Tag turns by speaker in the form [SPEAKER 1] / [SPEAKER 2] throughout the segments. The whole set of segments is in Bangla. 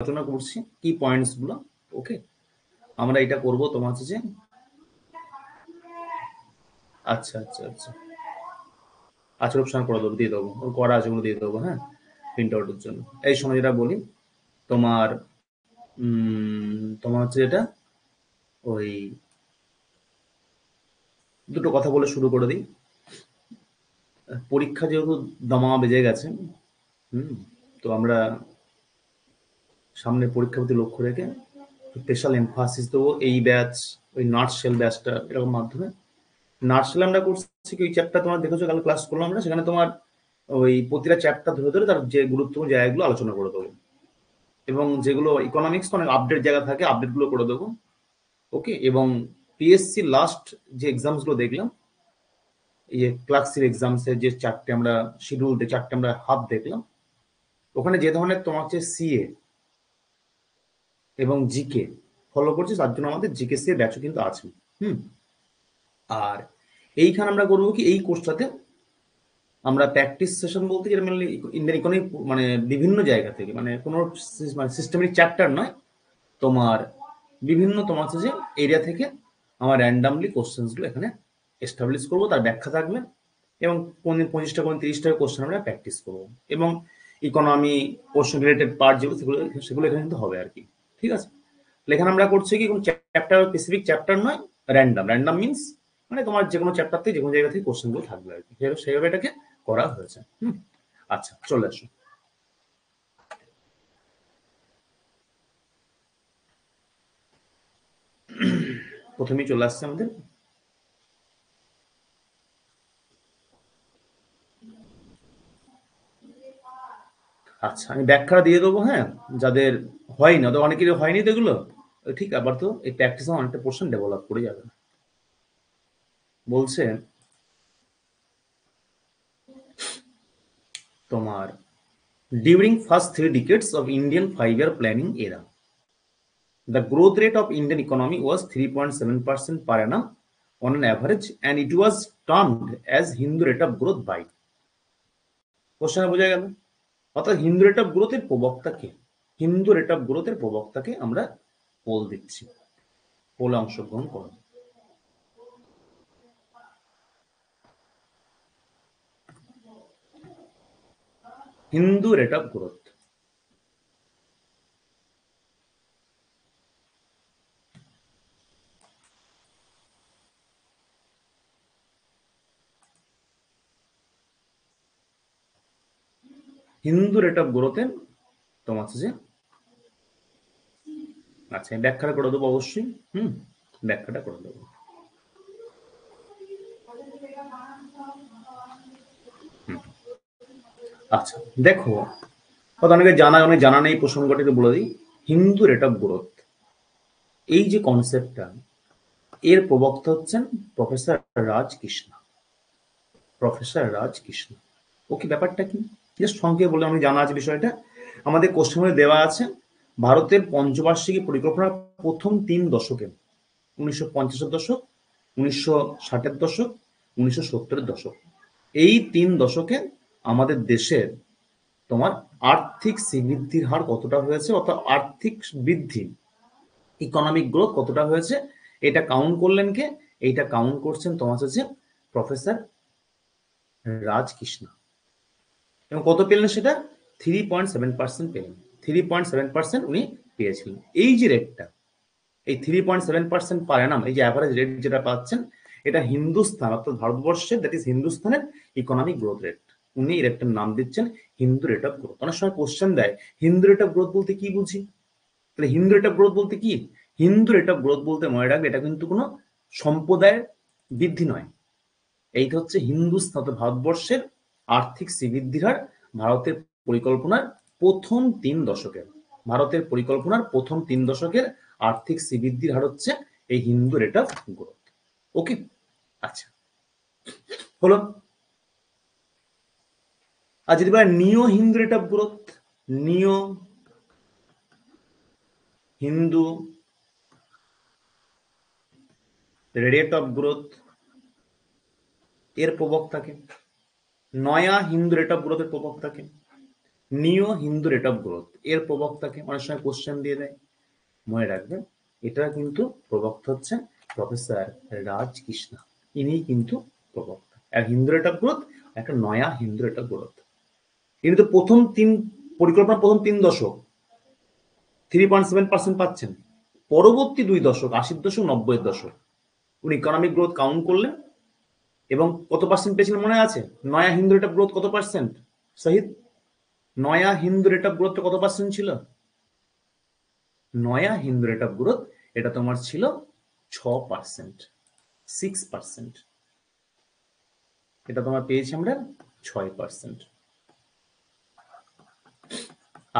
[SPEAKER 1] আলোচনা করছি কি পয়েন্টস গুলো। ওকে, আমরা এটা করব তোমার হচ্ছে যে আচ্ছা আচ্ছা আচ্ছা আচ্ছা অপশন করে দেবো, দিয়ে দেবো, ওর করা আছে ওগুলো দিয়ে দেবো। হ্যাঁ, প্রিন্ট আউটের জন্য। এই সময় যেটা বলি তোমার তোমার হচ্ছে যেটা ওই দুটো কথা বলে শুরু করে দিই। পরীক্ষা যেহেতু দামা বেজে গেছে, হুম, তো আমরা সামনে পরীক্ষার প্রতি লক্ষ্য রেখে স্পেশাল এমফাসিস দেবো এই ব্যাচ, ওই নার্সশেল ব্যাচটা, এরকম মাধ্যমে। নার্সশেল আমরা করছি কি, ওই চ্যাপ্টার তোমার দেখেছো কাল ক্লাস করলাম আমরা, সেখানে তোমার ওই প্রতিটা চ্যাপ্টার ধরে ধরে তার যে গুরুত্বপূর্ণ জায়গাগুলো আলোচনা করে দেবো, এবং যেগুলো ইকোনমিক্স অনেক আপডেট জায়গা থাকে আপডেট গুলো করে দেবো। ওকে, এবং পিএসসি লাস্ট যে এক্সামস গুলো দেখলাম, এই যে ক্লার্কশিপ এক্সামস এর যে চারটে আমরা শিডিউল, চারটে আমরা হাফ দেখলাম, ওখানে যে ধরনের তোমার হচ্ছে সিএ এবং জিকে ফলো করছি, তার জন্য আমাদের জিকে সি এর ব্যাচও কিন্তু আছে। হুম, আর এইখানে আমরা করবো কি, এই কোর্সটাতে আমরা প্র্যাকটিস সেশন বলতে যেটা মেনলি ইন্ডিয়ান ইকোনমি, মানে বিভিন্ন জায়গা থেকে, মানে কোনো মানে সিস্টেমেটিক চ্যাপ্টার নয়, তোমার বিভিন্ন তোমার হচ্ছে যে এরিয়া থেকে আমার র্যান্ডামলি কোশ্চেন্সগুলো এখানে এস্টাবলিশ করবো, তার ব্যাখ্যা থাকবে, এবং কোনদিন 25টা কোন 30টা কোশ্চেন আমরা প্র্যাকটিস করবো, এবং ইকোনমি কোশ্চেন রিলেটেড পার্ট যেগুলো সেগুলো সেগুলো এখানে কিন্তু হবে আর কি। ঠিক আছে, এখানে আমরা করছি কি, কোনো চ্যাপ্টার স্পেসিফিক চ্যাপ্টার নয়, র্যান্ডাম। র্যান্ডাম মিনস মানে তোমার যে কোনো চ্যাপ্টার থেকে যে কোনো জায়গা থেকে কোশ্চেনগুলো থাকবে আর কি, সেইভাবে এটাকে করা হয়েছে। হুম, আচ্ছা চলে আসো। প্রথমেই চলে আসছে আমাদের, আচ্ছা আমি ব্যাখ্যা দিয়ে দেবো। হ্যাঁ, যাদের হয়নি, ওদের অনেকেরই হয়নি তো এগুলো, ঠিক আবার তো এই প্র্যাকটিসে অনেকটা পোর্শন ডেভেলপ করে যাবে। বলছে তোমার during first 3 decades of Indian 5-year planning era, the growth rate of Indian economy was 3.7% per annum on an average, and it was termed as Hindu rate of growth by, কোশ্চেনে বোঝা গেল। অর্থাৎ হিন্দু রেট অফ গ্রোথের প্রবক্তাকে, হিন্দু রেট অফ গ্রোথের প্রবক্তাকে আমরা পোল দিচ্ছি, পোলে অংশগ্রহণ করো। Hindu rate of growth, Hindu rate of গ্রোথের তোমার হচ্ছে যে, আচ্ছা আমি ব্যাখ্যাটা করে দেবো অবশ্যই। হুম, ব্যাখ্যাটা করে দেবো। আচ্ছা দেখো, হয়তো অনেকে জানা অনেক জানা নেই, প্রসঙ্গটিকে বলে দিই। হিন্দু রেট অফ গ্রোথ এই যে কনসেপ্টটা, এর প্রবক্তা হচ্ছেন প্রফেসর রাজকৃষ্ণ, প্রফেসর রাজকৃষ্ণ। ওকে, ব্যাপারটা কি জাস্ট সংক্ষেপে বলে, আমি জানা আছে বিষয়টা, আমাদের কোশ্চেনে দেওয়া আছে ভারতের পঞ্চবার্ষিকী পরিকল্পনার প্রথম 3 দশকে, 1950-এর দশক, 1960-এর দশক, 1970-এর দশক, এই 3 দশকে আমাদের দেশের তোমার আর্থিক শ্রীবৃদ্ধির হার কতটা হয়েছে, অর্থাৎ আর্থিক বৃদ্ধি, ইকোনমিক গ্রোথ কতটা হয়েছে, এটা কাউন্ট করলেন কে? এইটা কাউন্ট করছেন তোমার হচ্ছে প্রফেসর রাজকৃষ্ণ। এবং কত পেলেন সেটা? 3.7% পেলেন। 3.7% উনি পেয়েছিলেন। এই যে রেটটা, এই 3.7% পার অ্যানাম, এই যে অ্যাভারেজ রেট যেটা পাচ্ছেন, এটা হিন্দুস্তান অর্থাৎ ভারতবর্ষের, দ্যাট ইজ হিন্দুস্তানের ইকোনমিক গ্রোথ রেট। উনি এই রেটটার নাম দিচ্ছেন হিন্দু রেট অফ গ্রোথ। অনেক সময় কোশ্চেন দেয় হিন্দু রেট অফ গ্রোথ বলতে কি বুঝি, তাহলে হিন্দু রেট অফ গ্রোথ বলতে কি? হিন্দু রেট অফ গ্রোথ বলতে মনে রাখবে, এটা কিন্তু কোনো সম্প্রদায়ের বৃদ্ধি নয়, এইটা হচ্ছে হিন্দুস্তান অর্থাৎ ভারতবর্ষের আর্থিক শ্রীবৃদ্ধির হার, ভারতের পরিকল্পনার প্রথম 3 দশকের, ভারতের পরিকল্পনার প্রথম 3 দশকের আর্থিক শ্রীবৃদ্ধির হার হচ্ছে এই হিন্দু রেট অফ গ্রোথ। ওকে, আচ্ছা হলো। আর যদি বলে নিও হিন্দু রেট অফ গ্রোথ, নিও হিন্দু রেট অফ গ্রোথ এর প্রবক্তাকে, নয়া হিন্দু রেট অফ গ্রোথের প্রবক্তাকে, নিও হিন্দু রেট অফ গ্রোথ এর প্রবক্তাকে অনেক সময় কোশ্চেন দিয়ে দেয়, মনে রাখবেন এটা কিন্তু প্রবক্তা হচ্ছে প্রফেসর রাজকৃষ্ণা, ইনি কিন্তু প্রবক্তা। এক হিন্দু রেট অফ গ্রোথ, একটা নয়া হিন্দু রেট অফ গ্রোথ। কিন্তু প্রথম তিন পরিকল্পনা প্রথম 3 দশক 3.7% পাচ্ছেন, পরবর্তী 2 দশক 80-র দশক 90-এর দশক উনি ইকোনমিক গ্রোথ কাউন্ট করলেন এবং কত পার্সেন্ট পেয়েছিলেন মনে আছে? নয়া হিন্দু রেট অফ গ্রোথ কত পার্সেন্ট? শহীদ, নয়া হিন্দু রেট অফ গ্রোথ কত পার্সেন্ট ছিল? নয়া হিন্দু রেট অফ গ্রোথ এটা তোমার ছিল 6%, 6%। এটা তোমার পেয়েছি আমরা 6%।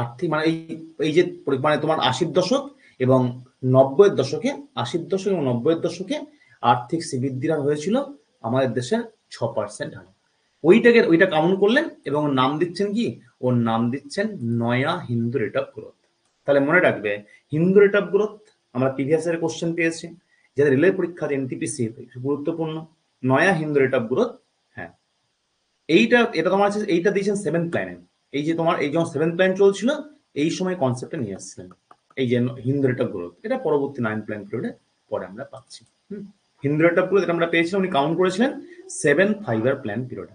[SPEAKER 1] আর্থিক মানে এই যে মানে তোমার 80-র দশক এবং 90-এর দশকে, 80-র দশক এবং 90-এর দশকে আর্থিক শ্রীবৃদ্ধির হার হয়েছিল আমাদের দেশের 6% হারে। ওইটা কাউন্ট করলেন এবং নাম দিচ্ছেন কি? ওর নাম দিচ্ছেন নয়া হিন্দু রেট অফ গ্রোথ। তাহলে মনে রাখবে হিন্দু রেট অফ গ্রোথ আমরা প্রিভিয়াস ইয়ারের কোশ্চেন পেয়েছি, যাদের রেলের পরীক্ষা এনটিপিসি গুরুত্বপূর্ণ। নয়া হিন্দু রেট অফ গ্রোথ, হ্যাঁ এটা তোমার আছে, এইটা দিয়েছেন 7th প্ল্যানে। এই যে তোমার এই যখন 7th প্ল্যান চলছিল এই সময় কনসেপ্টটা নিয়ে আসছিলেন, এই যে হিন্দু রেট অফ গ্রোথ। এটা পরবর্তী 9th প্ল্যান পিরিয়ডে পরে আমরা পাচ্ছি। হিন্দু রেট অফ গ্রোথ এটা আমরা পেয়েছিলাম, উনি কাউন্ট করেছিলেন 7th 5-year প্ল্যান পিরিয়ডে।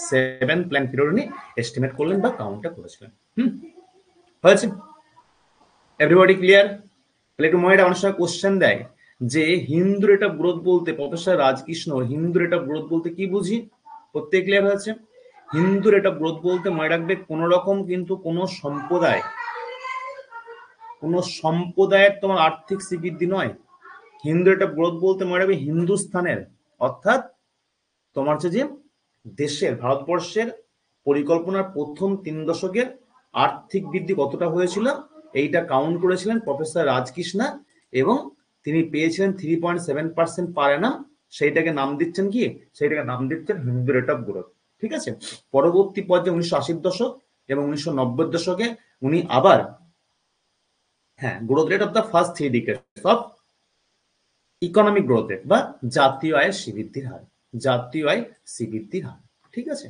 [SPEAKER 1] 7th প্ল্যান পিরিয়ড উনি এস্টিমেট করলেন বা কাউন্টটা করেছিলেন। হয়েছে? Everybody clear? তাহলে একটু মনে অনেক সময় কোশ্চেন দেয় যে হিন্দু রেট অফ গ্রোথ বলতে professor Rajkrishna Hindu rate of growth বলতে কি বুঝি? প্রত্যেক ক্লিয়ার হয়েছে? হিন্দু রেট অফ গ্রোথ বলতে মনে রাখবে কোন রকম কিন্তু কোন সম্প্রদায়ের তোমার আর্থিক শ্রীবৃদ্ধি নয়। হিন্দু রেট অফ গ্রোথ বলতে মনে রাখবে হিন্দুস্থানের, অর্থাৎ তোমার হচ্ছে যে দেশের ভারতবর্ষের পরিকল্পনার প্রথম 3 দশকের আর্থিক বৃদ্ধি কতটা হয়েছিল এইটা কাউন্ট করেছিলেন প্রফেসর রাজকৃষ্ণা এবং তিনি পেয়েছিলেন 3.7% পার অ্যানাম। সেইটাকে নাম দিচ্ছেন কি? সেইটাকে নাম দিচ্ছেন হিন্দু রেট অফ গ্রোথ। ঠিক আছে? পরবর্তী পর্যায়ে 1980-র দশক এবং 1990-এর দশকে উনি আবার growth rate of the first 3 ডিকেডস of economic growth rate বা জাতীয় আয়ের শ্রীবৃদ্ধির হার, জাতীয় আয় শ্রীবৃদ্ধির হার। ঠিক আছে?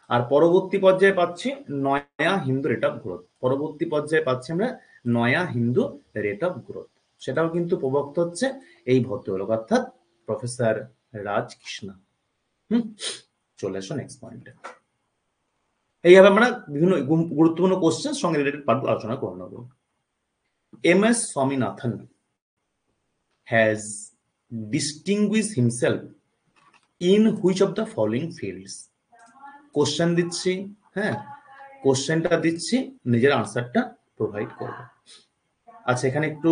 [SPEAKER 1] আর পরবর্তী পর্যায়ে পাচ্ছি নয়া হিন্দু রেট অফ গ্রোথ। পরবর্তী পর্যায়ে পাচ্ছি আমরা নয়া হিন্দু রেট অফ গ্রোথ। সেটাও কিন্তু প্রবক্তা হচ্ছে এই ভদ্রলোক, অর্থাৎ প্রফেসর রাজকৃষ্ণা। চলে আসো নেক্সট পয়েন্টে। এইভাবে আমরা বিভিন্ন গুরুত্বপূর্ণ কোশ্চেন সঙ্গে রিলেটেড পার্ট আলোচনা করে নেব। MS Swaminathan has distinguished himself in which of the following fields? Question দিচ্ছি, কোশ্চেনটা দিচ্ছি, নিজের আনসারটা প্রোভাইড করবে। আচ্ছা, এখানে একটু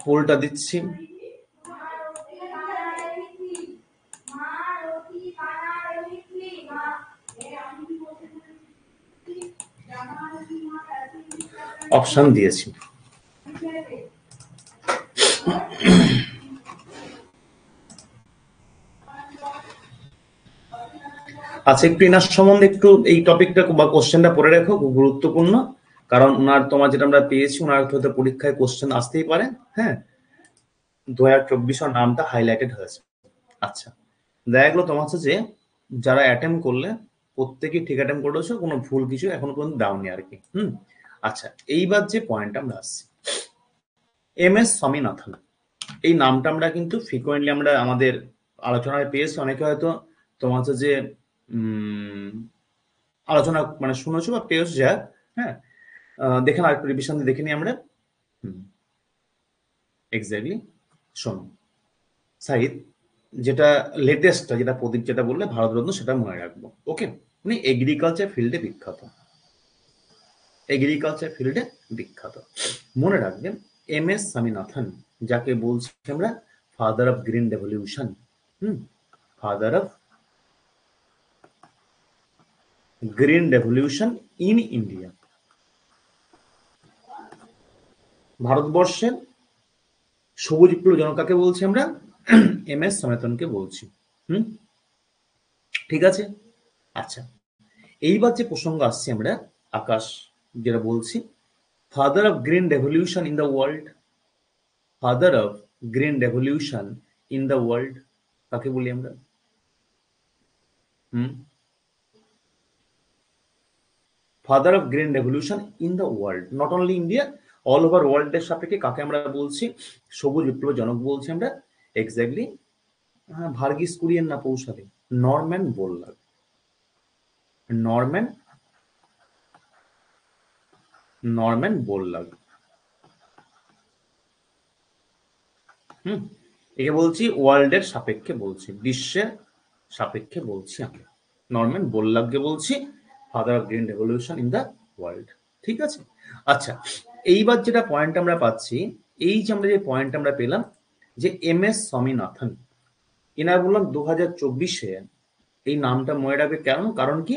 [SPEAKER 1] পোলটা দিচ্ছি। অপশন দিয়েছি। আচ্ছা, একটু এনার সম্বন্ধে একটু এই টপিকটা বা কোশ্চেনটা পড়ে রাখো, খুব গুরুত্বপূর্ণ। কারণ ওনার তোমার যেটা আমরা পেয়েছি ওনার হয়তো পরীক্ষায় কোশ্চেন আসতেই পারে। 2024 নামটা হাইলাইটেড হয়েছে। আচ্ছা, দেখা গেলো তোমার হচ্ছে যে যারা অ্যাটেম্প করলে প্রত্যেকেই ঠিক অ্যাটেম্প করেছো, কোনো ভুল কিছু এখনো পর্যন্ত দাওনি আর কি। আচ্ছা, এইবার যে পয়েন্ট আমরা আসছি, MS স্বামীনাথন, এই নামটা আমরা কিন্তু ফ্রিকোয়েন্টলি আমরা আমাদের আলোচনায় পেয়েছি। অনেকে হয়তো তোমার হচ্ছে যে আলোচনা মানে শুনেছো বা পেয়েছো, যা দেখে না, একটু রিভিশন দিয়ে দেখে নিই আমরা। এক্স্যাক্টলি শোনো সাহিদ, যেটা লেটেস্ট, যেটা প্রদীপ যেটা বললে ভারতরত্ন, সেটা মনে রাখবো। ওকে, উনি এগ্রিকালচার ফিল্ডে বিখ্যাত, এগ্রিকালচার ফিল্ডে বিখ্যাত। মনে রাখবেন MS স্বামীনাথন, যাকে বলছি আমরা father of green revolution, father of green revolution in India. ভারতবর্ষের সবুজ বিপ্লব জনকাকে বলছি আমরা? MS স্বামীনাথনকে বলছি। ঠিক আছে? আচ্ছা, এইবার যে প্রসঙ্গ আসছে আমরা আকাশ যেটা বলছি, father of green revolution in the world, father of green revolution in the world কাকে বলি আমরা? Father of green revolution in the world, not only India, all over ওয়ার্ল্ডের সাপেক্ষে কাকে আমরা বলছি সবুজ বিপ্লবের জনক বলছি আমরা? এক্স্যাক্টলি, ভার্গিস কুরিয়েন না পৌঁছাবে, Norman Borlaug. Norman Norman Borlaug. একে বলছি ওয়ার্ল্ডের সাপেক্ষে বলছি, বিশ্বের সাপেক্ষে বলছি আমরা। নরম্যান বোরলাগকে বলছি father of green revolution in the world. ঠিক আছে? আচ্ছা, এইবার যেটা পয়েন্ট আমরা পাচ্ছি, এই যে আমরা যে পয়েন্ট আমরা পেলাম যে এম এস স্বামীনাথন, এনার বললাম 2024-এ এই নামটা মনে রাখবে। কেন? কারণ কি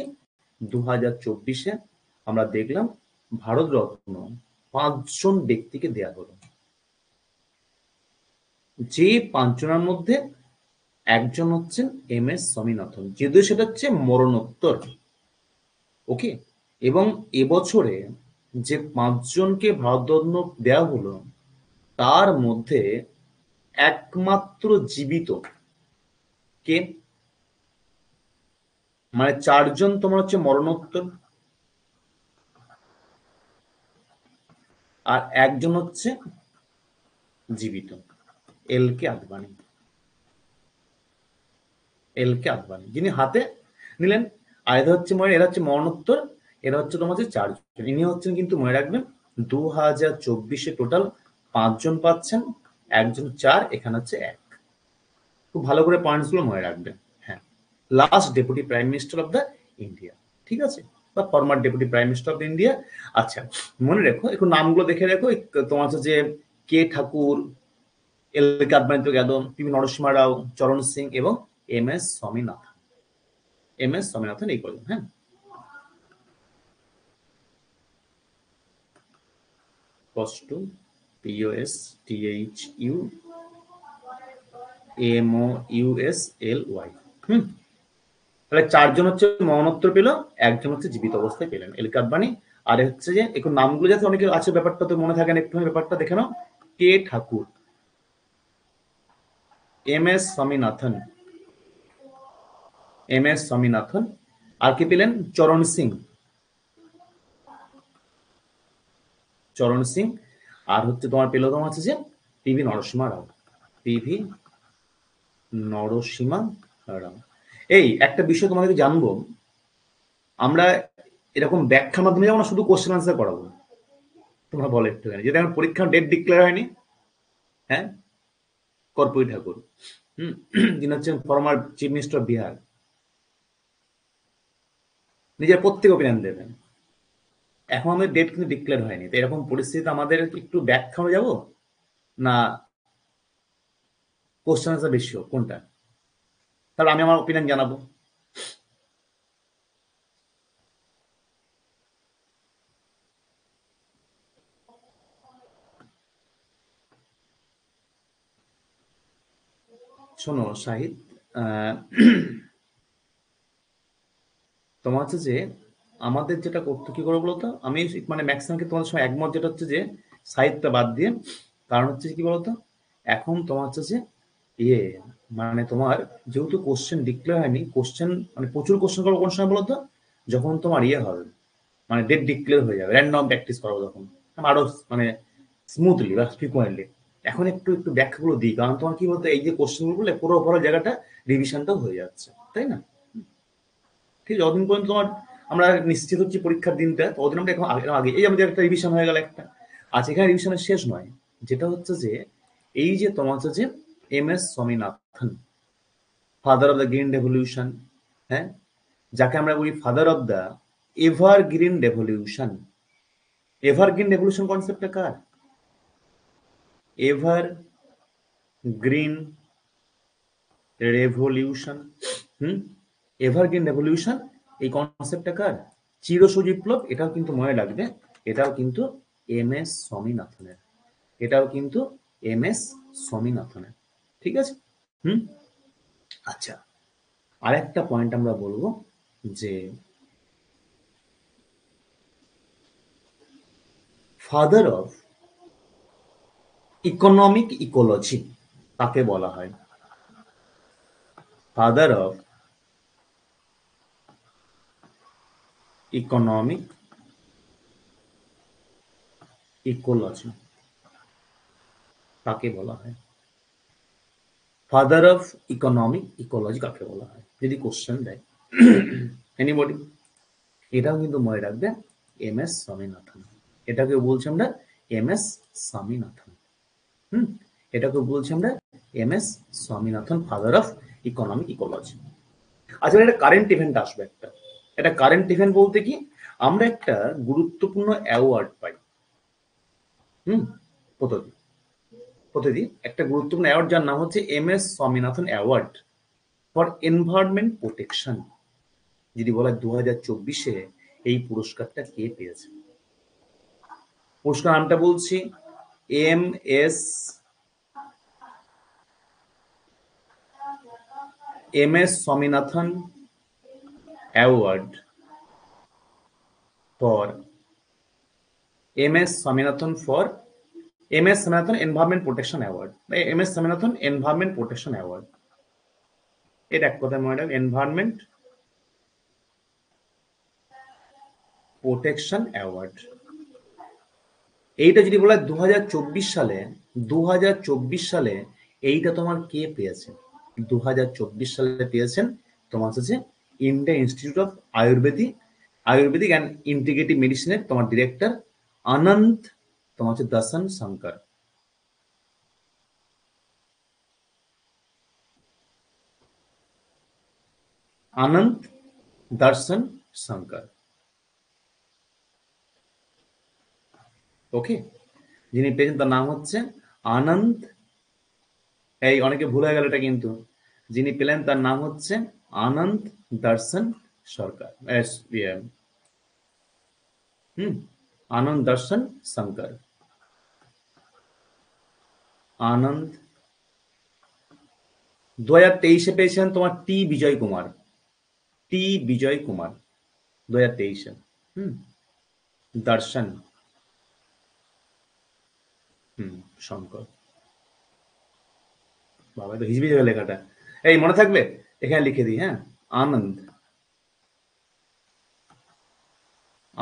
[SPEAKER 1] 2024-এ আমরা দেখলাম ভারত রত্ন 5জন ব্যক্তিকে দেয়া হলো, যে 5 জনের মধ্যে একজন হচ্ছেন এম এস স্বামীনাথন, যদিও সেটা হচ্ছে মরণোত্তর। ওকে, এবং এবছরে যে 5 জনকে ভারতরত্ন দেওয়া হলো তার মধ্যে একমাত্র জীবিত কে? মানে 4 জন তোমার হচ্ছে মরণোত্তর, আর একজন হচ্ছে জীবিত, এল কে আদবানি। এল কে আদবানি যিনি হাতে নিলেন, আর এরা হচ্ছে এরা হচ্ছে মরণোত্তর, এরা হচ্ছে তোমার হচ্ছে 4 জন। ইনি হচ্ছেন কিন্তু মনে রাখবেন 2024-এ টোটাল 5 জন পাচ্ছেন, একজন 4, এখানে হচ্ছে 1। খুব ভালো করে পয়েন্টস গুলো মনে রাখবেন। হ্যাঁ, last deputy prime minister of the India, ঠিক আছে, বা former deputy prime minister of India. আচ্ছা, মনে রেখো, একটু নামগুলো দেখে রেখো। তোমার হচ্ছে যে কে ঠাকুর, এল কে আদবানি তো গেল, পি নরসিংহ রাও, চরণ সিং এবং M S Swaminathan. M S Swaminathan এই করলেন। হ্যাঁ, কস্টু, POS TH U M O US L Y. তাহলে 4 জন হচ্ছে মরণোত্তর পেল, একজন হচ্ছে জীবিত অবস্থায় পেলেন, এল কে আদবানি। আর হচ্ছে যে একটু নামগুলো যাতে অনেকে আছে ব্যাপারটা তো মনে থাকে না, একটু ব্যাপারটা দেখে নাও। K Thakur, M S Swaminathan, M S Swaminathan. আর কি পেলেন? চরণ সিং, চরণ সিং। আর হচ্ছে তোমার পেল তোমার হচ্ছে যে পিভি নরসিংহ রাও, পিভি নরসিংহ রাও। এই একটা বিষয় তোমাদেরকে জানবো, আমরা এরকম ব্যাখ্যার মাধ্যমে যাবো না, শুধু কোশ্চেন আনসার করাবো? তোমরা বলো একটুখানি, যেটা এখন পরীক্ষার ডেট ডিক্লেয়ার হয়নি। হ্যাঁ, কর্পূরী ঠাকুর, যিনি হচ্ছেন former chief minister of Bihar, নিজের প্রত্যেক অপিনিয়ন দেবেন। এখন আমাদের ডেট কিন্তু ডিক্লেয়ার হয়নি, তো এরকম পরিস্থিতিতে আমাদের একটু ব্যাখ্যা যাবো না কোশ্চেন আনসার বেশি হোক, কোনটা? তাহলে আমি আমার ওপিনিয়ন জানাবো। শোনো শাহিদ, তোমার হচ্ছে যে আমাদের যেটা করতে কি করে বলতো, আমি মানে ম্যাক্সিমাম তোমাদের সময় একমত, যেটা হচ্ছে যে সাহিত্যটা বাদ দিয়ে। কারণ হচ্ছে কি বলতো, এখন তোমার হচ্ছে যে ইয়ে, মানে তোমার যেহেতু কোশ্চেন ডিক্লেয়ার হয়নি, কোশ্চেন মানে প্রচুর কোশ্চেন করবো কোন সময় বলতো, যখন তোমার ইয়ে হবে, মানে ডেট ডিক্লেয়ার হয়ে যাবে, র্যান্ডম প্র্যাকটিস করবো তখন আরো মানে স্মুথলি বা ফ্রিকোয়েন্টলি। এখন একটু একটু ব্যাখ্যাগুলো দিই, কারণ তোমার কি বলতো, এই যে কোশ্চেন গুলো পুরো ওভারঅল জায়গাটা রিভিশনটাও হয়ে যাচ্ছে, তাই না? ঠিক আছে, যতদিন পর্যন্ত তোমার আমরা নিশ্চিত হচ্ছি পরীক্ষার দিনটা, ততদিন আমরা এখন আগে এই আমাদের একটা রিভিশন হয়ে গেল একটা। আজ এখানে রিভিশনের শেষ নয়, যেটা হচ্ছে যে এই যে তোমার হচ্ছে যে M S Swaminathan, father of the green revolution, হ্যাঁ, যাকে আমরা বলি father of the evergreen revolution. Evergreen revolution কনসেপ্টটা কার? Evergreen revolution, evergreen revolution, এই কনসেপ্টটা কার? চিরসবুজ বিপ্লব। এটাও কিন্তু মনে রাখবে, এটাও কিন্তু এম এস স্বামীনাথনের, এটাও কিন্তু এম এস স্বামীনাথনের। ঠিক আছে? হুম। আচ্ছা, আরেকটা পয়েন্ট আমরা বলবো যে ফাদার অফ ইকোনমিক ইকোলজি কাকে বলা হয়? ফাদার অফ ইকোনমিক ইকোলজি কাকে বলা হয়? ফাদার অফ ইকোনমিক ইকোলজি কাকে বলা হয় যদি কোশ্চেন দেয়? এনিবডি? এটাও কিন্তু মনে রাখবে এম এস স্বামীনাথন। এটাকে বলছি আমরা এম এস স্বামীনাথন। হুম, এটাকে বলছি আমরা M S Swaminathan, father of economic ecology. আচ্ছা, একটা কারেন্ট ইভেন্ট আসবে একটা। এটা কারেন্ট ইভেন্ট বলতে কি, আমরা একটা গুরুত্বপূর্ণ অ্যাওয়ার্ড পাই। হুম, প্রতিদিন প্রতিদিন একটা গুরুত্বপূর্ণ অ্যাওয়ার্ড, যার নাম হচ্ছে M S Swaminathan award for environment protection. যদি বলা 2024-এ এই পুরস্কারটা কে পেয়েছে? পুরস্কার নামটা বলছি, M S Swaminathan award for M S Swaminathan environment protection award, M S Swaminathan environment protection award. এটা এক কথায় মনে রাখবেন, এনভায়রনমেন্ট প্রোটেকশন অ্যাওয়ার্ড। এইটা যদি বলা 2024 সালে, 2024 সালে এইটা তোমার কে পেয়েছে? 2024 সালে পেয়েছেন তোমার হচ্ছে Indian institute of ayurvedic and integrative মেডিসিনের তোমার ডিরেক্টর আনন্ত, তোমার হচ্ছে দর্শন শঙ্কর। আনন্ত দর্শন শঙ্কর। ওকে, যিনি পেয়েছেন তার নাম হচ্ছে আনন্ত, এই অনেকে ভুল হয়ে গেল এটা কিন্তু, যিনি পেলেন তার নাম হচ্ছে আনন্ত দর্শন সরকার। হুম, আনন্দ দর্শন শঙ্কর। আনন্দ 2023-এ পেয়েছেন তোমার টি বিজয় কুমার। টি বিজয় কুমার 2023-এ। হুম, দর্শন শঙ্কর। বাবা, তো হিজবি যাবে লেখাটা। এই মনে থাকবে, এখানে লিখে দিই, হ্যাঁ। আনন্দ,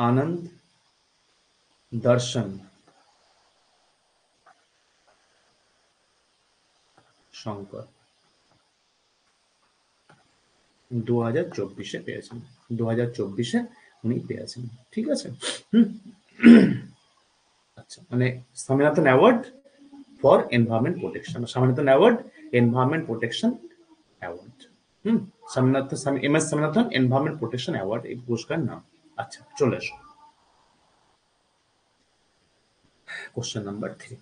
[SPEAKER 1] আনন্দ দর্শন শঙ্কর 2024-এ পেয়েছেন। 2024-এ উনি পেয়েছেন। ঠিক আছে। হুম, আচ্ছা, মানে Swaminathan award for environment protection, Swaminathan award environment protection award. হুম, M S Swaminathan environment protection award এই পুরস্কার নাম। আচ্ছা, চলে আসো question number 3।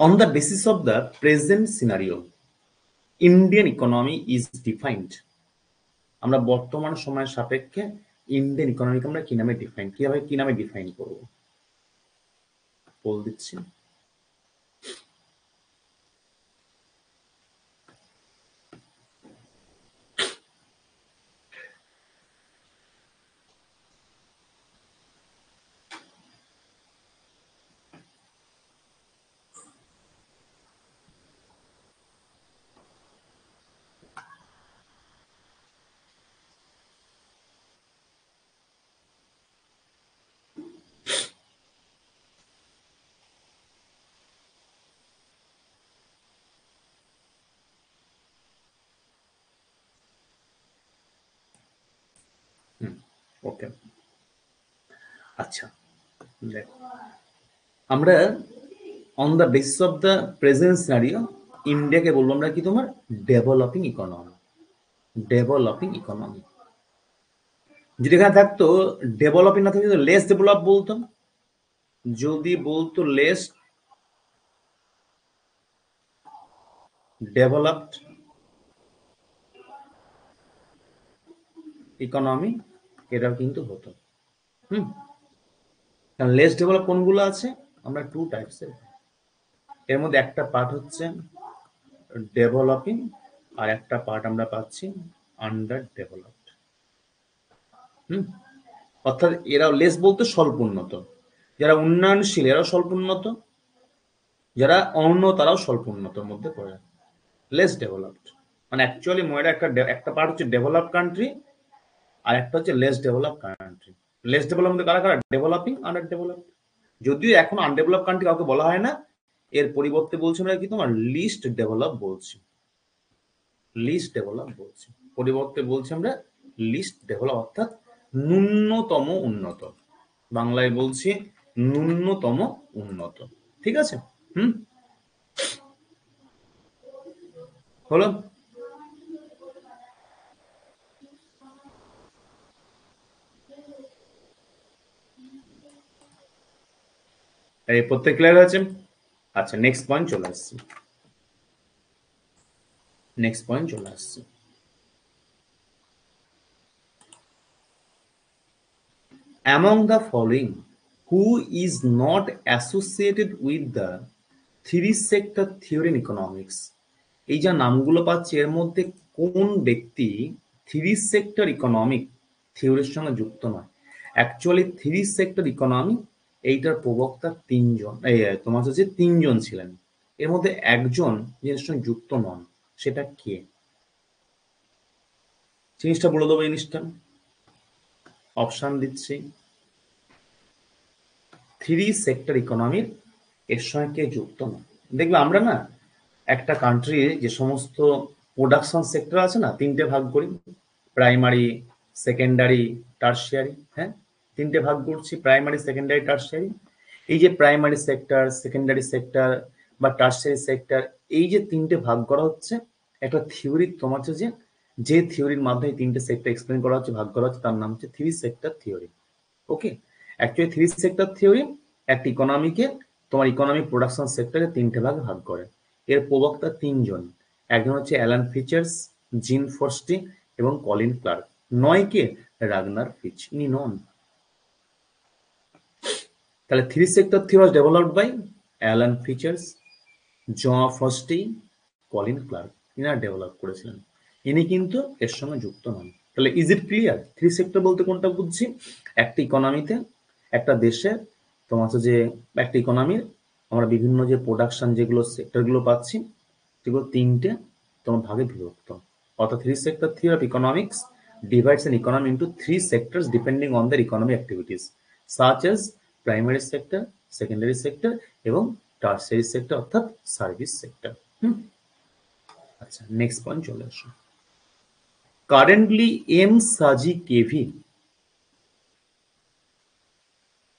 [SPEAKER 1] On the basis of the present scenario Indian economy is defined. আমরা বর্তমান সময়ের সাপেক্ষে ইন্ডিয়ান ইকোনমিকে আমরা কি নামে ডিফাইন করবো? বল দিচ্ছি। ওকে, আচ্ছা, দেখো, আমরা on the basis of the present scenario ইন্ডিয়াকে বলবো আমরা কি, তোমার ডেভেলপিং ইকোনমি। ডেভেলপিং ইকোনমি যদি এখানে থাকতো ডেভেলপিং না থাকতো লেস ডেভেলপ বলতাম। যদি বলতো লেস ডেভেলপড ইকোনমি, এটাও কিন্তু হতো। হুম, কারণ লেস ডেভেলপ কোনগুলো আছে, আমরা টু টাইপসের। এর মধ্যে একটা পার্ট হচ্ছে ডেভেলপিং, আর একটা পার্ট আমরা পাচ্ছি আন্ডার ডেভেলপড। হুম, অর্থাৎ এরাও লেস বলতে স্বল্প উন্নত, যারা উন্নয়নশীল এরাও স্বল্প উন্নত, যারা অন্য তারাও স্বল্প উন্নতর মধ্যে পড়ে, লেস ডেভেলপড। মানে অ্যাকচুয়ালি ময়রা একটা পার্ট হচ্ছে ডেভেলপ কান্ট্রি, আর একটা হচ্ছে less develop country. Less develop মধ্যে কারা কারা? Developing, under develop. যদিও এখন আনডেভেলপ কান্ট্রি কাউকে বলা হয় না, এর পরিবর্তে বলছি আমরা কি তোমার লিস্ট ডেভেলপ বলছি। লিস্ট ডেভেলপ বলছি, পরিবর্তে বলছি আমরা লিস্ট ডেভেলপ, অর্থাৎ ন্যূনতম উন্নত। বাংলায় বলছি ন্যূনতম উন্নত। ঠিক আছে? হলো? এই প্রত্যেক ক্লিয়ার হয়েছে? আচ্ছা, নেক্সট পয়েন্ট চলে আসছি। Among the following, who is not associated with the three sector theory in economics? এই যা নামগুলো পাচ্ছি এর মধ্যে কোন ব্যক্তি থ্রি সেক্টর ইকোনমিক থিওরির সঙ্গে যুক্ত নয়? অ্যাকচুয়ালি থ্রি সেক্টর ইকোনমি এইটার প্রবক্তা তোমার হচ্ছে তিনজন ছিলেন, এর মধ্যে একজন এর সঙ্গে যুক্ত নন। সেটা কে? জিনিসটা বলে দেবো। জিনিসটা অপশন দিচ্ছি। থ্রি সেক্টর ইকোনমির এর সঙ্গে কে যুক্ত নয়? দেখবে আমরা না একটা কান্ট্রি যে সমস্ত প্রোডাকশন সেক্টর আছে না, তিনটে ভাগ করি, প্রাইমারি, সেকেন্ডারি, টার্সিয়ারি। হ্যাঁ, তিনটে ভাগ করছি, প্রাইমারি, সেকেন্ডারি, টার্সিয়ারি। এই যে প্রাইমারি সেক্টর, সেকেন্ডারি সেক্টর বা টার্সিয়ারি সেক্টর, এই যে তিনটে ভাগ করা হচ্ছে একটা থিওরি তোমার হচ্ছে যে থিওরির মাধ্যমে তিনটে সেক্টর এক্সপ্লেন করা হচ্ছে, ভাগ করা হচ্ছে, তার নাম হচ্ছে থ্রি সেক্টর থিওরি। ওকে, অ্যাকচুয়ালি থ্রি সেক্টর থিওরি একটা ইকোনমিকে তোমার ইকোনমিক প্রোডাকশন সেক্টরে তিনটে ভাগে ভাগ করে। এর প্রবক্তা তিনজন, একজন হচ্ছে অ্যালান ফিচার্স, জিন ফোর্স্টি এবং কলিন ক্লার্ক। নয় কে? রাগনার ফিচ, ইনি নন। তাহলে three sector theory was developed by Allan Fisher, John Fourastie, Colin Clark, ইনারা ডেভেলপ করেছিলেন। ইনি কিন্তু এর সঙ্গে যুক্ত নন। তাহলে is it clear? Three sector বলতে কোনটা বুঝছি? একটা ইকোনমিতে, একটা দেশে তোমার হচ্ছে যে একটা ইকোনমির আমরা বিভিন্ন যে প্রোডাকশন যেগুলো সেক্টরগুলো পাচ্ছি সেগুলো তিনটে তোমার ভাগে বিভক্ত। অর্থাৎ three sector theory of economics divides an economy into three sectors depending on their economic activities such as primary sector, secondary sector এবং টার্সিয়ারি সেক্টর অর্থাৎ সার্ভিস সেক্টর। আচ্ছা, নেক্সট পয়েন্ট চলে আসো। Currently M Saji KV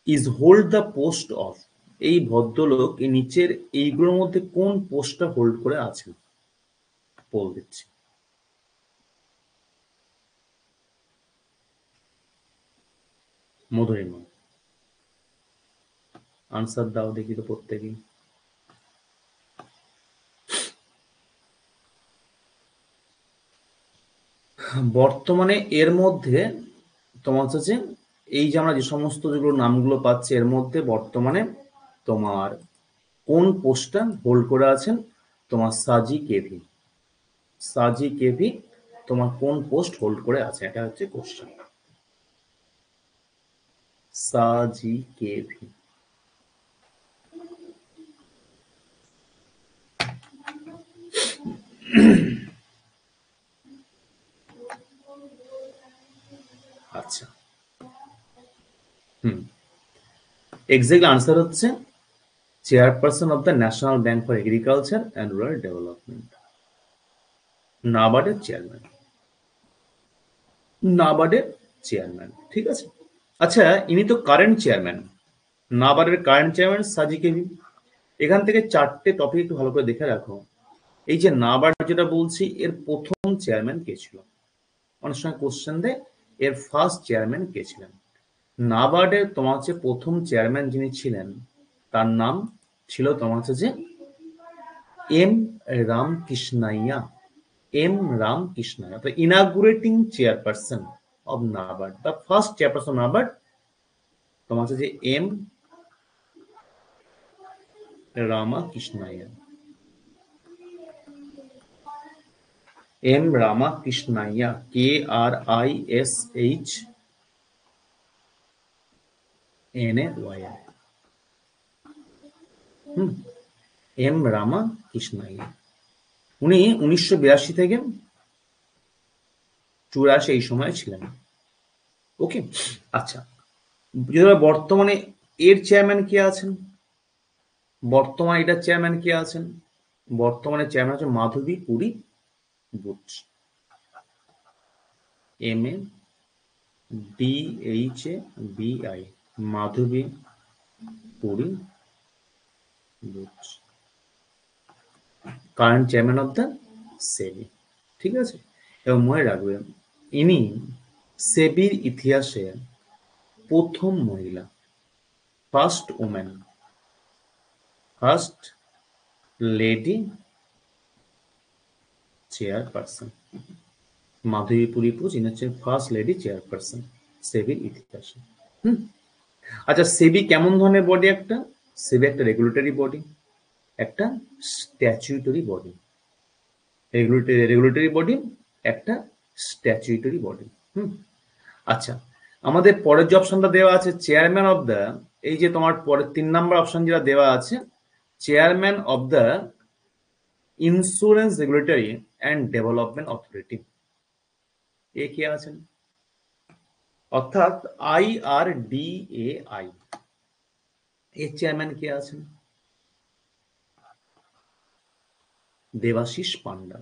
[SPEAKER 1] is hold the post of. এই ভদ্রলোক এই নিচের এইগুলোর মধ্যে কোন পোস্টটা হোল্ড করে আছেন? বল দিচ্ছি। মধুরিমা, আনসার দাও দেখি তো প্রত্যেকেই। বর্তমানে এর মধ্যে তোমার হচ্ছে এই যে আমরা যে সমস্ত যেগুলো নামগুলো পাচ্ছি এর মধ্যে বর্তমানে তোমার কোন পোস্টটা হোল্ড করে আছেন? তোমার সাজি কেভি। সাজি কেভি তোমার কোন পোস্ট হোল্ড করে আছে, এটা হচ্ছে question. Shaji K. V, exact answer হচ্ছে chairperson of the national bank for agriculture and rural development, নাবার্ডের চেয়ারম্যান। নাবার্ডের চেয়ারম্যান, ঠিক আছে। আচ্ছা, ইনি তো কারেন্ট চেয়ারম্যান, নাবার্ডের কারেন্ট চেয়ারম্যান সাজি কেভি। এখান থেকে চারটে টপিক একটু ভালো করে দেখে রাখো। এই যে নাবার্ড যেটা বলছি এর প্রথম চেয়ারম্যান কে ছিল? অনেক সময় কোশ্চেন দেয় এর ফার্স্ট চেয়ারম্যান কে ছিলেন। নাবার্ডের তোমার হচ্ছে প্রথম চেয়ারম্যান যিনি ছিলেন তার নাম ছিল তোমার হচ্ছে যে এম রামকৃষ্ণাইয়া। এম রামকৃষ্ণাইয়া, তো inaugurating chairperson of NABARD, the first chairperson of NABARD তোমার হচ্ছে যে M Ramakrishnayya. M Ramakrishnayya, KRISHNAY। M Ramakrishnayya, উনি 1982 থেকে 84 এই সময় ছিলেন। ওকে, আচ্ছা, বর্তমানে এর চেয়ারম্যান কে আছেন? বর্তমানে এটার চেয়ারম্যান কে আছেন? বর্তমানে চেয়ারম্যান হচ্ছে Madhabi Puri Buch, MA DHBI, Madhabi Puri Buch, current chairman of the SEBI. ঠিক আছে, এবং মনে রাখবেন ইনি সেবির ইতিহাসে প্রথম মহিলা, first woman, first lady chairperson. Madhabi Puri Buch ইনি হচ্ছে ফার্স্ট লেডি চেয়ারপারসন সেবির ইতিহাসে। হুম, আচ্ছা, সেবি কেমন ধরনের বডি? একটা সেবি একটা রেগুলেটরি বডি, একটা স্ট্যাচুটরি বডি। রেগুলেটরি বডি, একটা স্ট্যাচুটরি বডি। হুম, আচ্ছা, আমাদের পরের যে অপশনটা দেওয়া আছে চেয়ারম্যান অফ দ্য, এই যে তোমার পরের 3 নাম্বার অপশন যেটা দেওয়া আছে, chairman of the insurance regulatory and development authority, এ কে আছেন? অর্থাৎ IRDAI, এর চেয়ারম্যান কে আছেন? দেবাশিস পান্ডা।